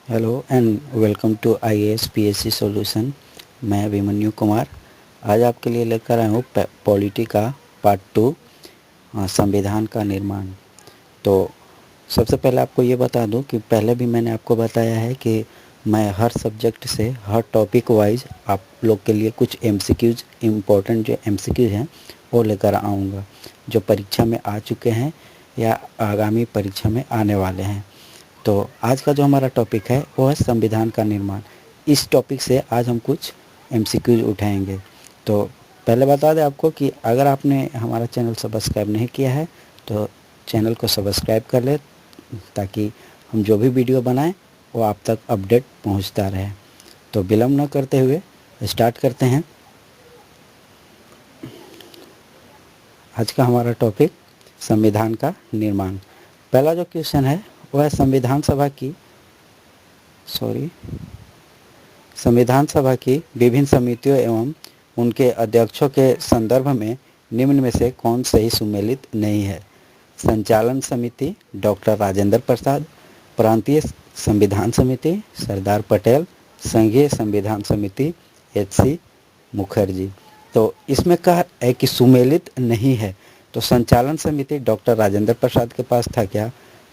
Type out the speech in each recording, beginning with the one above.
Hello and welcome to IAS PSC solution. मैं अभिमन्यु कुमार आज आपके लिए लेकर आया हूँ पॉलिटी का पार्ट 2, संविधान का निर्माण। तो सबसे पहले आपको ये बता दूं कि पहले भी मैंने आपको बताया है कि मैं हर सब्जेक्ट से हर टॉपिक वाइज आप लोग के लिए कुछ एमसीक्यूज, इम्पोर्टेंट जो एमसीक्यूज हैं वो लेकर आऊँगा, जो परीक्षा में आ चुके हैं या आगामी परीक्षा में आने वाले हैं। तो आज का जो हमारा टॉपिक है वो है संविधान का निर्माण। इस टॉपिक से आज हम कुछ एमसीक्यूज उठाएंगे। तो पहले बता दें आपको कि अगर आपने हमारा चैनल सब्सक्राइब नहीं किया है तो चैनल को सब्सक्राइब कर ले, ताकि हम जो भी वीडियो बनाएं वो आप तक अपडेट पहुंचता रहे। तो विलम्ब न करते हुए स्टार्ट करते हैं आज का हमारा टॉपिक, संविधान का निर्माण। पहला जो क्वेश्चन है वह है संविधान सभा की विभिन्न समितियों एवं उनके अध्यक्षों के संदर्भ में निम्न में से कौन सही सुमेलित नहीं है। संचालन समिति डॉक्टर राजेंद्र प्रसाद, प्रांतीय संविधान समिति सरदार पटेल, संघीय संविधान समिति एच.सी. मुखर्जी। तो इसमें कहा है कि सुमेलित नहीं है, तो संचालन समिति डॉक्टर राजेंद्र प्रसाद के पास था क्या,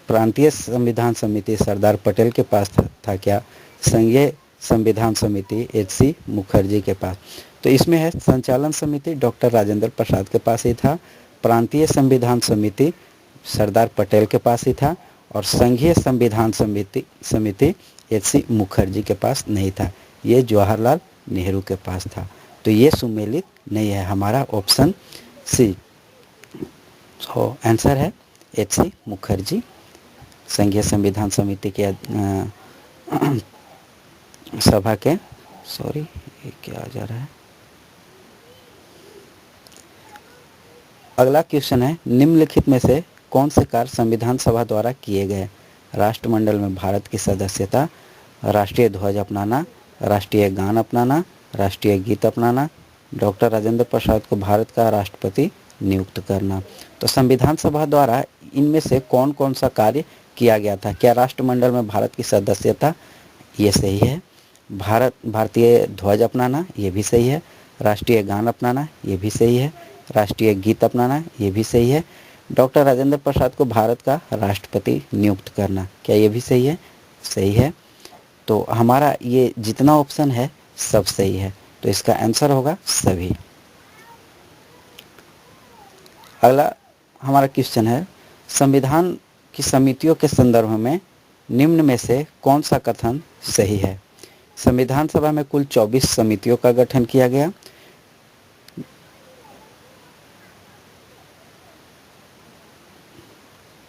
प्रांतीय संविधान समिति सरदार पटेल के पास था क्या, संघीय संविधान समिति एच.सी. मुखर्जी के पास। तो इसमें है संचालन समिति डॉक्टर राजेंद्र प्रसाद के पास ही था, प्रांतीय संविधान समिति सरदार पटेल के पास ही था, और संघीय संविधान समिति एच.सी. मुखर्जी के पास नहीं था, ये जवाहरलाल नेहरू के पास था। तो ये सुमेलित नहीं है, हमारा ऑप्शन सी। तो आंसर है एच.सी. मुखर्जी, संघीय संविधान समिति के सभा के ये क्या आ जा रहा है। अगला क्वेश्चन है, निम्नलिखित में से कौन से कार्य संविधान सभा द्वारा किए गए। राष्ट्रमंडल में भारत की सदस्यता, राष्ट्रीय ध्वज अपनाना, राष्ट्रीय गान अपनाना, राष्ट्रीय गीत अपनाना, डॉक्टर राजेंद्र प्रसाद को भारत का राष्ट्रपति नियुक्त करना। तो संविधान सभा द्वारा इनमें से कौन कौन सा कार्य किया गया था। क्या राष्ट्रमंडल में भारत की सदस्यता, ये सही है। भारतीय ध्वज अपनाना, ये भी सही है। राष्ट्रीय गान अपनाना, ये भी सही है। राष्ट्रीय गीत अपनाना, ये भी सही है। डॉक्टर राजेंद्र प्रसाद को भारत का राष्ट्रपति नियुक्त करना, क्या ये भी सही है। सही है। तो हमारा ये जितना ऑप्शन है सब सही है, तो इसका आंसर होगा सभी। अगला हमारा क्वेश्चन है, संविधान की समितियों के संदर्भ में निम्न में से कौन सा कथन सही है। संविधान सभा में कुल 24 समितियों का गठन किया गया।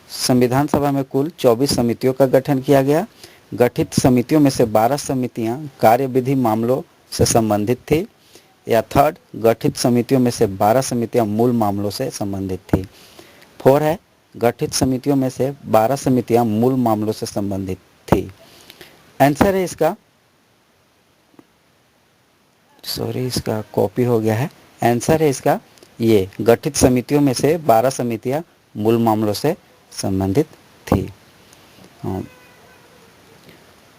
संविधान सभा में कुल 24 समितियों का गठन किया गया। गठित समितियों में से 12 समितियां कार्यविधि मामलों से संबंधित थी। या थर्ड, गठित समितियों में से 12 समितियां मूल मामलों से संबंधित थी। 4 है, गठित समितियों में से 12 समितियां मूल मामलों से संबंधित थी। आंसर है इसका इसका कॉपी हो गया है। आंसर है इसका ये, गठित समितियों में से 12 समितियां मूल मामलों से संबंधित थी।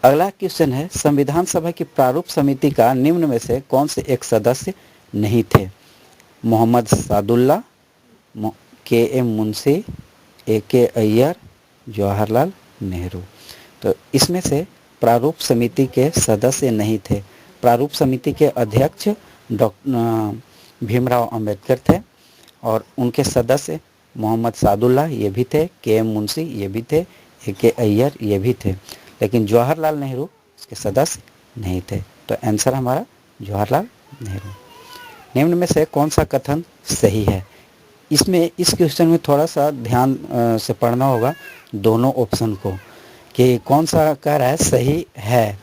अगला क्वेश्चन है, संविधान सभा की प्रारूप समिति का निम्न में से कौन से एक सदस्य नहीं थे। मोहम्मद सादुल्ला, के.एम. मुंशी, ए.के. अय्यर, जवाहरलाल नेहरू। तो इसमें से प्रारूप समिति के सदस्य नहीं थे। प्रारूप समिति के अध्यक्ष डॉक्टर भीमराव अंबेडकर थे, और उनके सदस्य मोहम्मद सादुल्ला ये भी थे, के.एम. मुंशी ये भी थे, ए.के. अय्यर ये भी थे, लेकिन जवाहरलाल नेहरू इसके सदस्य नहीं थे। तो आंसर हमारा जवाहरलाल नेहरू। निम्न में से कौन सा कथन सही है। इसमें इस क्वेश्चन में थोड़ा सा ध्यान से पढ़ना होगा दोनों ऑप्शन को, कि कौन सा कह रहा है सही है।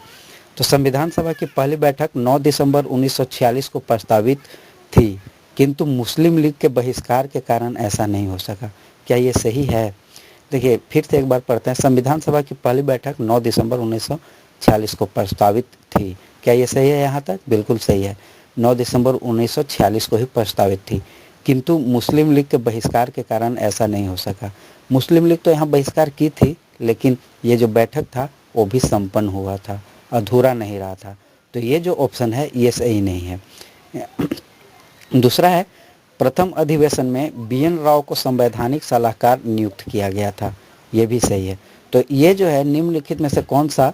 तो संविधान सभा की पहली बैठक 9 दिसंबर 1946 को प्रस्तावित थी, किंतु मुस्लिम लीग के बहिष्कार के कारण ऐसा नहीं हो सका, क्या ये सही है। देखिए फिर से एक बार पढ़ते हैं, संविधान सभा की पहली बैठक 9 दिसंबर 1946 को प्रस्तावित थी, क्या ये सही है। यहाँ तक बिल्कुल सही है, 9 दिसंबर 1946 को ही प्रस्तावित थी, किंतु मुस्लिम लीग के बहिष्कार के कारण ऐसा नहीं हो सका। मुस्लिम लीग तो यहाँ बहिष्कार की थी, लेकिन ये जो बैठक था वो भी संपन्न हुआ था, अधूरा नहीं रहा था। तो ये जो ऑप्शन है ये सही नहीं है। दूसरा है, प्रथम अधिवेशन में BN राव को संवैधानिक सलाहकार नियुक्त किया गया था, ये भी सही है। तो ये जो है निम्नलिखित में से कौन सा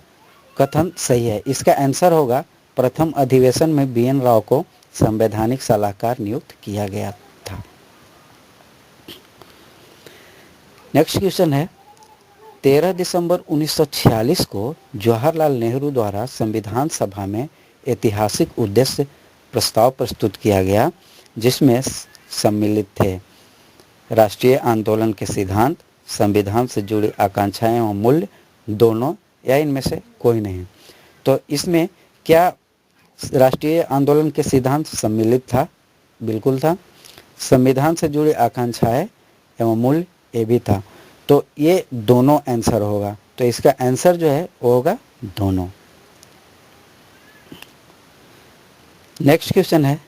कथन सही है? इसका आंसर होगा प्रथम अधिवेशन में BN राव को संवैधानिक सलाहकार नियुक्त किया गया था। नेक्स्ट क्वेश्चन है, 13 दिसंबर 1946 को जवाहरलाल नेहरू द्वारा संविधान सभा में ऐतिहासिक उद्देश्य प्रस्ताव प्रस्तुत किया गया, जिसमें सम्मिलित थे राष्ट्रीय आंदोलन के सिद्धांत, संविधान से जुड़ी आकांक्षाएं एवं मूल्य, दोनों या इनमें से कोई नहीं। तो इसमें क्या राष्ट्रीय आंदोलन के सिद्धांत सम्मिलित था? बिल्कुल था। संविधान से जुड़ी आकांक्षाएं एवं मूल्य, ये भी था। तो ये दोनों आंसर होगा। तो इसका आंसर जो है वो होगा दोनों। नेक्स्ट क्वेश्चन है,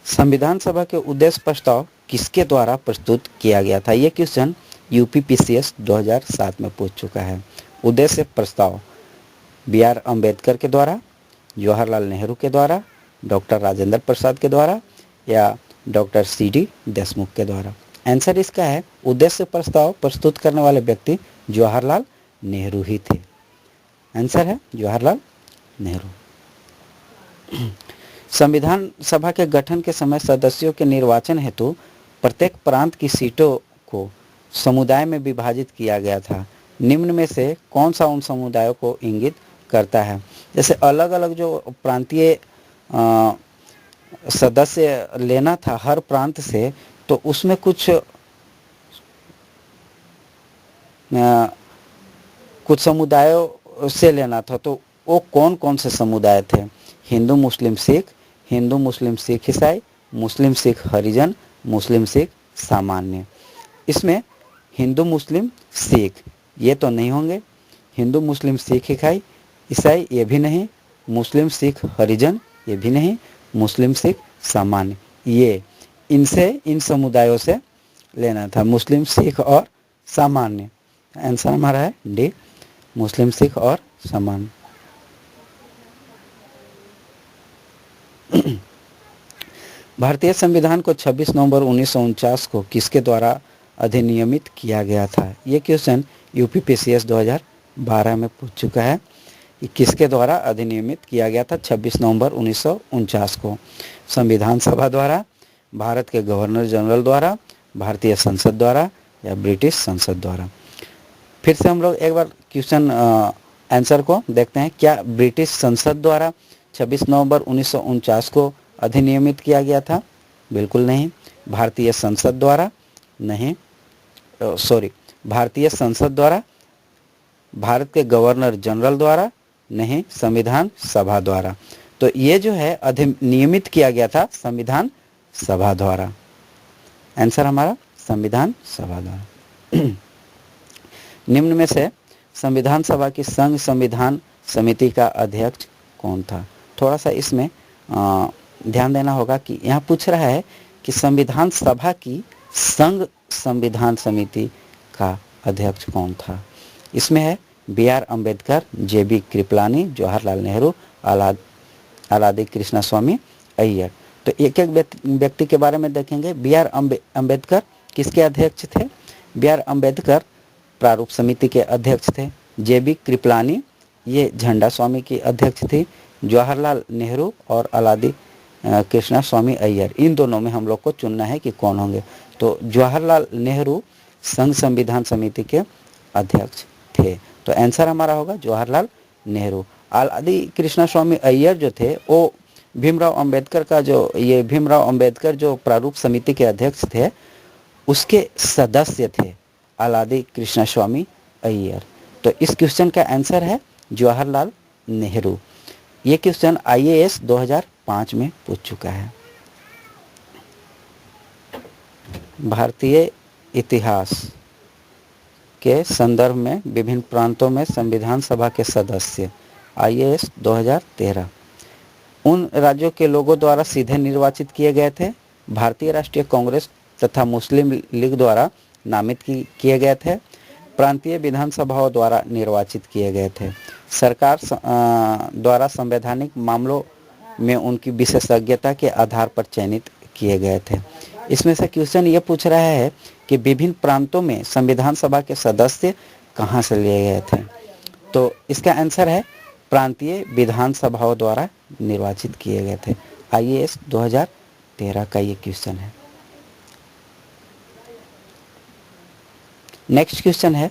संविधान सभा के उद्देश्य प्रस्ताव किसके द्वारा प्रस्तुत किया गया था? ये क्वेश्चन UPPCS 2007 में पूछ चुका है। उद्देश्य प्रस्ताव BR अम्बेडकर के द्वारा, जवाहरलाल नेहरू के द्वारा, डॉक्टर राजेंद्र प्रसाद के द्वारा या डॉक्टर CD देशमुख के द्वारा। आंसर इसका है, उद्देश्य प्रस्ताव प्रस्तुत करने वाले व्यक्ति जवाहरलाल नेहरू ही थे। आंसर है जवाहरलाल नेहरू। संविधान सभा के गठन के समय सदस्यों के निर्वाचन हेतु प्रत्येक प्रांत की सीटों को समुदाय में विभाजित किया गया था। निम्न में से कौन सा उन समुदायों को इंगित करता है? जैसे अलग अलग जो प्रांतीय सदस्य लेना था हर प्रांत से, तो उसमें कुछ समुदायों से लेना था। तो वो कौन कौन से समुदाय थे? हिंदू मुस्लिम सिख, हिंदू मुस्लिम सिख ईसाई, मुस्लिम सिख हरिजन, मुस्लिम सिख सामान्य। इसमें हिंदू मुस्लिम सिख ये तो नहीं होंगे, हिंदू मुस्लिम सिख ईसाई ये भी नहीं, मुस्लिम सिख हरिजन ये भी नहीं, मुस्लिम सिख सामान्य, ये इनसे इन समुदायों से लेना था, मुस्लिम सिख और सामान्य। आंसर हमारा है डी, मुस्लिम सिख और सामान्य। भारतीय संविधान को 26 नवंबर 1949 को किसके द्वारा अधिनियमित किया गया था? ये क्वेश्चन UPPCS 2012 में पूछ चुका है। किसके द्वारा अधिनियमित किया गया था 26 नवंबर 1949 को? संविधान सभा द्वारा, भारत के गवर्नर जनरल द्वारा, भारतीय संसद द्वारा या ब्रिटिश संसद द्वारा? फिर से हम लोग एक बार क्वेश्चन आंसर को देखते हैं। क्या ब्रिटिश संसद द्वारा 26 नवंबर 1949 को अधिनियमित किया गया था? बिल्कुल नहीं। भारतीय संसद द्वारा नहीं, भारतीय संसद द्वारा, भारत के गवर्नर जनरल द्वारा नहीं, संविधान सभा द्वारा। तो ये जो है अधिनियमित किया गया था संविधान सभा द्वारा। आंसर हमारा संविधान सभा द्वारा। निम्न में से संविधान सभा की संघ संविधान समिति का अध्यक्ष कौन था? थोड़ा सा इसमें ध्यान देना होगा कि यहाँ पूछ रहा है कि संविधान सभा की संघ संविधान समिति का अध्यक्ष कौन था। इसमें है BR अम्बेडकर, JB कृपलानी, जवाहरलाल नेहरू, आलादी कृष्णा स्वामी अय्यर। तो एक एक व्यक्ति के बारे में देखेंगे। BR अम्बेडकर किसके अध्यक्ष थे? BR अम्बेडकर प्रारूप समिति के अध्यक्ष थे। JB कृपलानी ये झंडा स्वामी की अध्यक्ष थी। जवाहरलाल नेहरू और आलादी कृष्णा स्वामी अय्यर, इन दोनों में हम लोग को चुनना है कि कौन होंगे। तो जवाहरलाल नेहरू संघ संविधान समिति के अध्यक्ष थे। तो आंसर हमारा होगा जवाहरलाल नेहरू। आलादी कृष्णा स्वामी अय्यर जो थे वो भीमराव अंबेडकर का भीमराव अंबेडकर जो प्रारूप समिति के अध्यक्ष थे उसके सदस्य थे आलादी कृष्णा स्वामी अय्यर। तो इस क्वेश्चन का आंसर है जवाहरलाल नेहरू। ये क्वेश्चन IAS 2005 में पूछ चुका है। भारतीय इतिहास के संदर्भ में विभिन्न प्रांतों में संविधान सभा के सदस्य IAS 2013 उन राज्यों के लोगों द्वारा सीधे निर्वाचित किए गए थे। भारतीय राष्ट्रीय कांग्रेस तथा मुस्लिम लीग द्वारा नामित किए गए थे। प्रांतीय विधानसभाओं द्वारा निर्वाचित किए गए थे। सरकार द्वारा संवैधानिक मामलों में उनकी विशेषज्ञता के आधार पर चयनित किए गए थे। इसमें से क्वेश्चन ये पूछ रहा है कि विभिन्न प्रांतों में संविधान सभा के सदस्य कहाँ से लिए गए थे। तो इसका आंसर है प्रांतीय विधानसभाओं द्वारा निर्वाचित किए गए थे। IAS 2013 का ये क्वेश्चन है। नेक्स्ट क्वेश्चन है,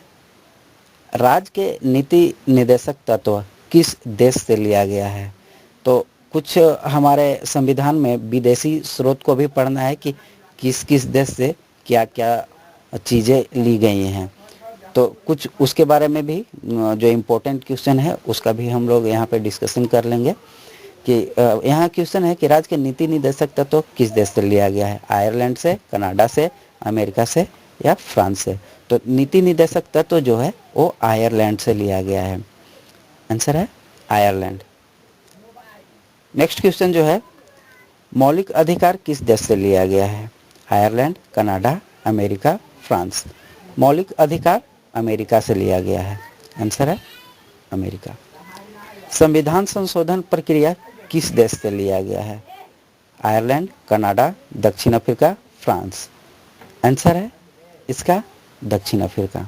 राज्य के नीति निर्देशक तत्व किस देश से लिया गया है। तो कुछ हमारे संविधान में विदेशी स्रोत को भी पढ़ना है कि किस किस देश से क्या क्या चीज़ें ली गई हैं। तो कुछ उसके बारे में भी जो इम्पोर्टेंट क्वेश्चन है उसका भी हम लोग यहाँ पे डिस्कशन कर लेंगे कि यहाँ क्वेश्चन है कि राज्य के नीति निर्देशक तत्व किस देश से लिया गया है। आयरलैंड से, कनाडा से, अमेरिका से या फ्रांस से। तो नीति निर्देशक तत्व जो है वो आयरलैंड से लिया गया है। आंसर है आयरलैंड। नेक्स्ट क्वेश्चन जो है, मौलिक अधिकार किस देश से लिया गया है। Ireland, Canada, America, France. मौलिक अधिकार अमेरिका से लिया गया है। आंसर है अमेरिका। संविधान संशोधन प्रक्रिया किस देश से लिया गया है। आयरलैंड, कनाडा, दक्षिण अफ्रीका, फ्रांस। आंसर है इसका दक्षिण अफ्रीका।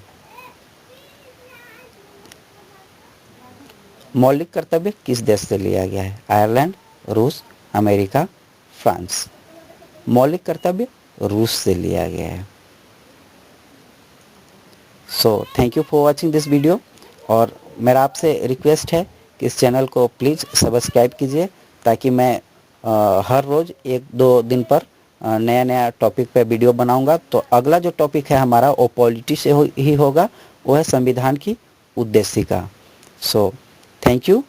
मौलिक कर्तव्य किस देश से लिया गया है। आयरलैंड, रूस, अमेरिका, फ्रांस। मौलिक कर्तव्य रूस से लिया गया है। So thank you for watching this video. और मेरा आपसे रिक्वेस्ट है कि इस चैनल को प्लीज़ सब्सक्राइब कीजिए ताकि मैं हर रोज़ 1-2 दिन पर नया नया टॉपिक पे वीडियो बनाऊंगा। तो अगला जो टॉपिक है हमारा वो पॉलिटी से ही होगा, वो है संविधान की उद्देशिका। So thank you.